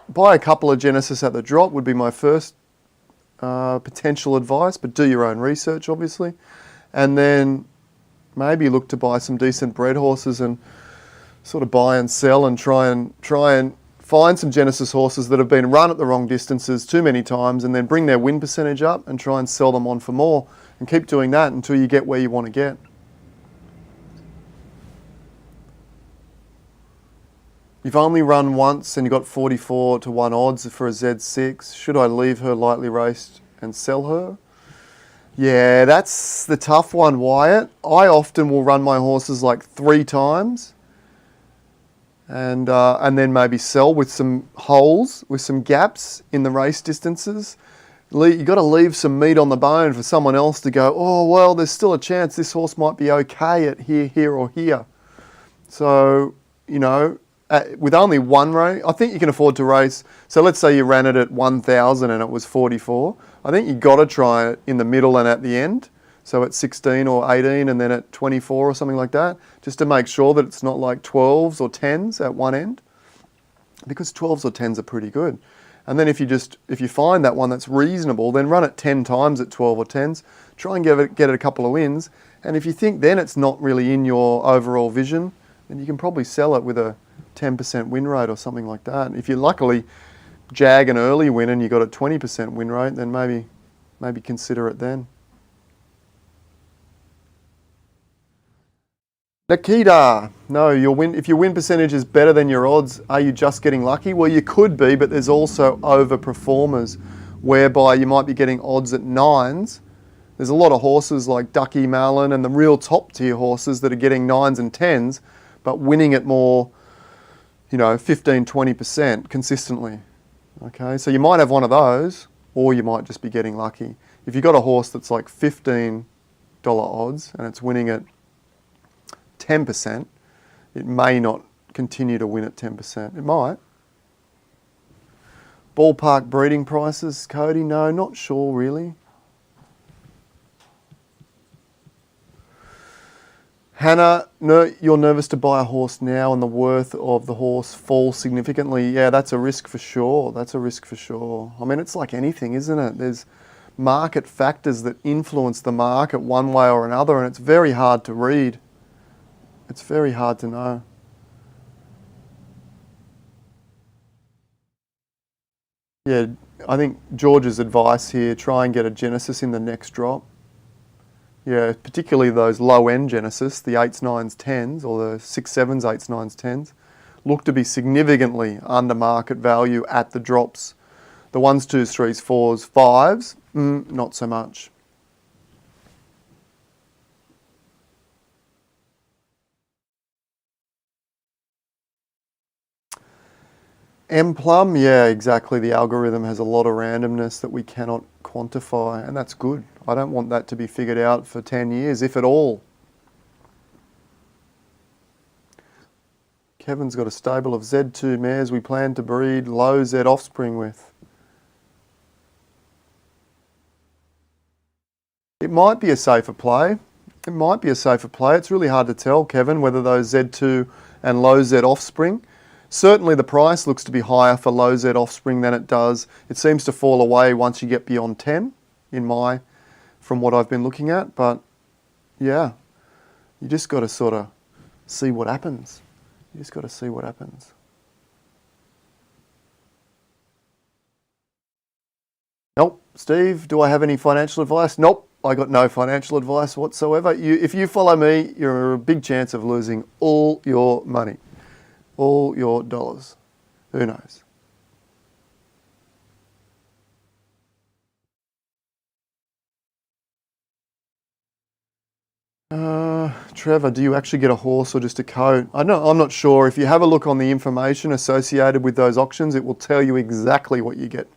buy a couple of Genesis at the drop would be my first potential advice, but do your own research, obviously. and then maybe look to buy some decent bred horses and sort of buy and sell and try and find some Genesis horses that have been run at the wrong distances too many times, and then bring their win percentage up and try and sell them on for more, and keep doing that until you get where you want to get. You've only run once and you got 44 to 1 odds for a Z6. Should I leave her lightly raced and sell her? Yeah, that's the tough one, Wyatt. I often will run my horses like 3 times and then maybe sell with some holes, with some gaps in the race distances. You've got to leave some meat on the bone for someone else to go, oh, well, there's still a chance this horse might be okay at here, or here. So, you know, with only one race, I think you can afford to race. So let's say you ran it at 1,000 and it was 44. I think you've got to try it in the middle and at the end. So at 16 or 18 and then at 24 or something like that, just to make sure that it's not like 12s or 10s at one end, because 12s or 10s are pretty good. And then if you find that one that's reasonable, then run it 10 times at 12 or 10s, try and get it a couple of wins. And if you think then it's not really in your overall vision, then you can probably sell it with a 10% win rate or something like that. If you luckily jag an early win and you got a 20% win rate, then maybe consider it then. Nikita, no, if your win percentage is better than your odds, are you just getting lucky? Well, you could be, but there's also overperformers, whereby you might be getting odds at 9s. There's a lot of horses like Ducky Malin and the real top tier horses that are getting 9s and 10s, but winning at more, 15, 20% consistently. Okay, so you might have one of those, or you might just be getting lucky. If you've got a horse that's like $15 odds and it's winning at 10%, it may not continue to win at 10%. It might. Ballpark breeding prices, Cody? No, not sure really. Hannah, no, you're nervous to buy a horse now and the worth of the horse falls significantly. Yeah, that's a risk for sure. That's a risk for sure. I mean, it's like anything, isn't it? There's market factors that influence the market one way or another, and it's very hard to read. It's very hard to know. Yeah, I think George's advice here, try and get a Genesis in the next drop. Yeah, particularly those low-end Genesis, the 8s, 9s, 10s, or the 6, 7s, 8s, 9s, 10s, look to be significantly under market value at the drops. The 1s, 2s, 3s, 4s, 5s, not so much. M-Plum, yeah, exactly. The algorithm has a lot of randomness that we cannot quantify, and that's good. I don't want that to be figured out for 10 years, if at all. Kevin's got a stable of Z2 mares we plan to breed low Z offspring with. It might be a safer play. It might be a safer play. It's really hard to tell, Kevin, whether those Z2 and low Z offspring. Certainly the price looks to be higher for low Z offspring than it does. It seems to fall away once you get beyond 10 from what I've been looking at. But yeah, you just got to sort of see what happens. You just got to see what happens. Nope. Steve, do I have any financial advice? Nope. I got no financial advice whatsoever. If you follow me, you're a big chance of losing all your money. All your dollars. Who knows? Trevor, do you actually get a horse or just a coat? I'm not sure. If you have a look on the information associated with those auctions, it will tell you exactly what you get.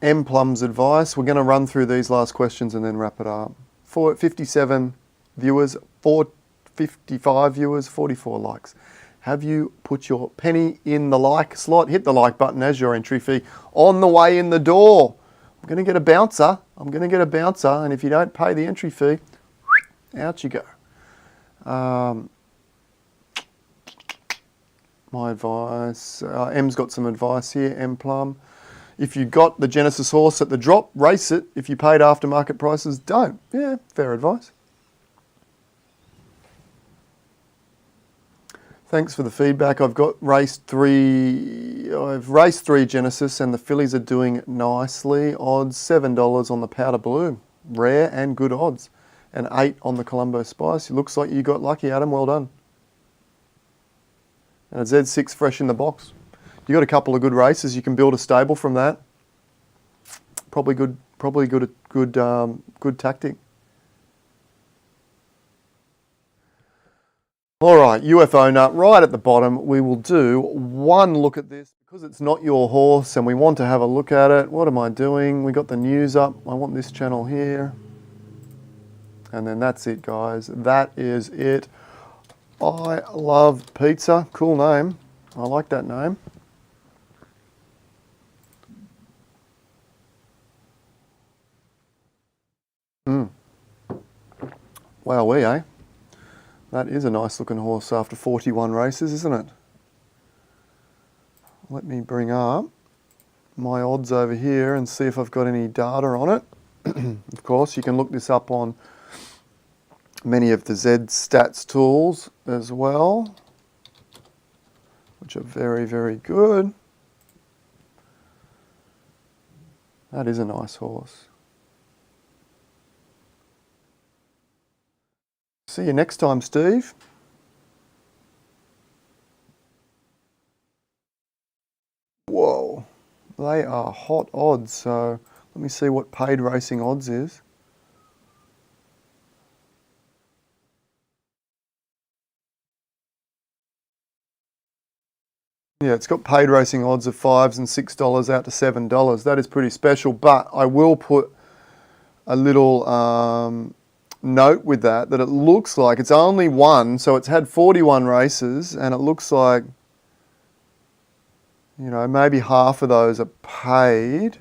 M Plum's advice. We're going to run through these last questions and then wrap it up. 57 viewers, 55 viewers, 44 likes. Have you put your penny in the like slot? Hit the like button as your entry fee on the way in the door. I'm going to get a bouncer. And if you don't pay the entry fee, out you go. My advice, M's got some advice here, M Plum. If you got the Genesis horse at the drop, race it. If you paid aftermarket prices, don't. Yeah, fair advice. Thanks for the feedback. I've raced three Genesis and the fillies are doing nicely. Odds $7 on the Powder Blue. Rare and good odds. And 8 on the Colombo Spice. It looks like you got lucky, Adam. Well done. And a Z6 fresh in the box. You got a couple of good races. You can build a stable from that. Probably good tactic. All right, UFO nut, right at the bottom, we will do one look at this. Because it's not your horse and we want to have a look at it, what am I doing? We got the news up. I want this channel here. And then that's it, guys. That is it. I love pizza. Cool name. I like that name. Wowee, eh? That is a nice looking horse after 41 races, isn't it? Let me bring up my odds over here and see if I've got any data on it. Of course, you can look this up on many of the Zed stats tools as well, which are very, very good. That is a nice horse. See you next time, Steve. Whoa, they are hot odds. So let me see what paid racing odds is. Yeah, it's got paid racing odds of $5 and $6 out to $7. That is pretty special, but I will put a little note with that it looks like it's only one, so it's had 41 races, and it looks like, you know, maybe half of those are paid,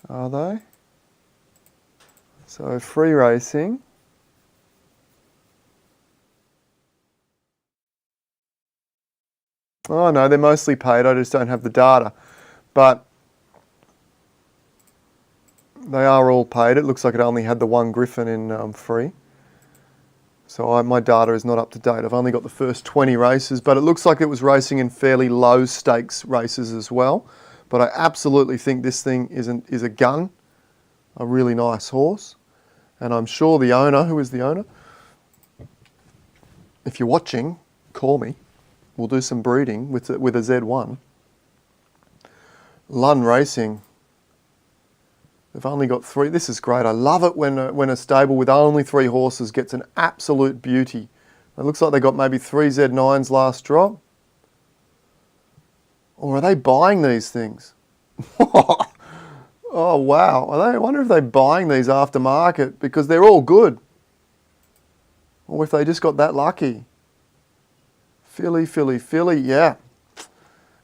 are they? So free racing. Oh no, they're mostly paid, I just don't have the data. But they are all paid. It looks like it only had the one Griffin in free. So my data is not up to date. I've only got the first 20 races, but it looks like it was racing in fairly low stakes races as well. But I absolutely think this thing is a gun, a really nice horse. And I'm sure the owner, who is the owner? If you're watching, call me. We'll do some breeding with a Z1. Lun Racing. They've only got 3. This is great. I love it when a stable with only 3 horses gets an absolute beauty. It looks like they got maybe 3 Z9s last drop. Or are they buying these things? Oh wow. I wonder if they're buying these aftermarket because they're all good. Or if they just got that lucky. Philly, Philly, Philly, yeah.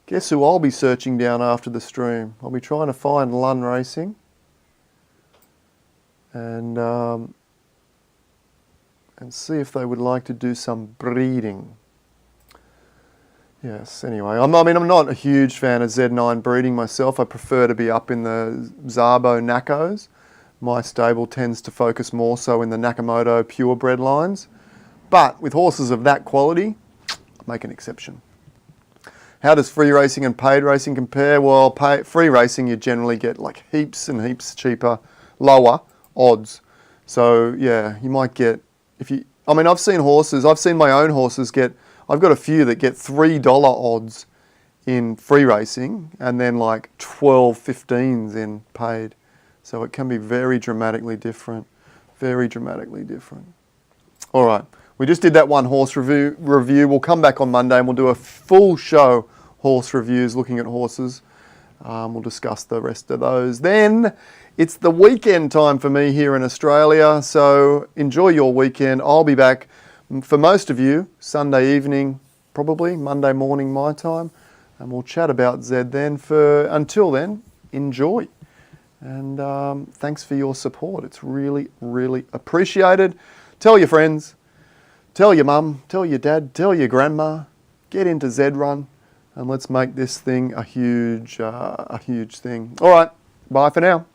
Guess who I'll be searching down after the stream? I'll be trying to find Lun Racing. And see if they would like to do some breeding. Yes, anyway, I'm not a huge fan of Z9 breeding myself. I prefer to be up in the Zabo Nakos. My stable tends to focus more so in the Nakamoto purebred lines. But with horses of that quality, I'll make an exception. How does free racing and paid racing compare? Well, free racing you generally get like heaps and heaps cheaper, lower odds. So yeah, you might get, I've seen my own horses I've got a few that get $3 odds in free racing and then like 12, 15s in paid. So it can be very dramatically different. Very dramatically different. All right, we just did that one horse review. We'll come back on Monday and we'll do a full show horse reviews, looking at horses. We'll discuss the rest of those. Then it's the weekend time for me here in Australia, so enjoy your weekend. I'll be back for most of you Sunday evening, probably Monday morning my time, and we'll chat about Zed then. Until then, enjoy. And thanks for your support. It's really, really appreciated. Tell your friends, tell your mum, tell your dad, tell your grandma, get into Zed Run, and let's make this thing a huge thing. All right, bye for now.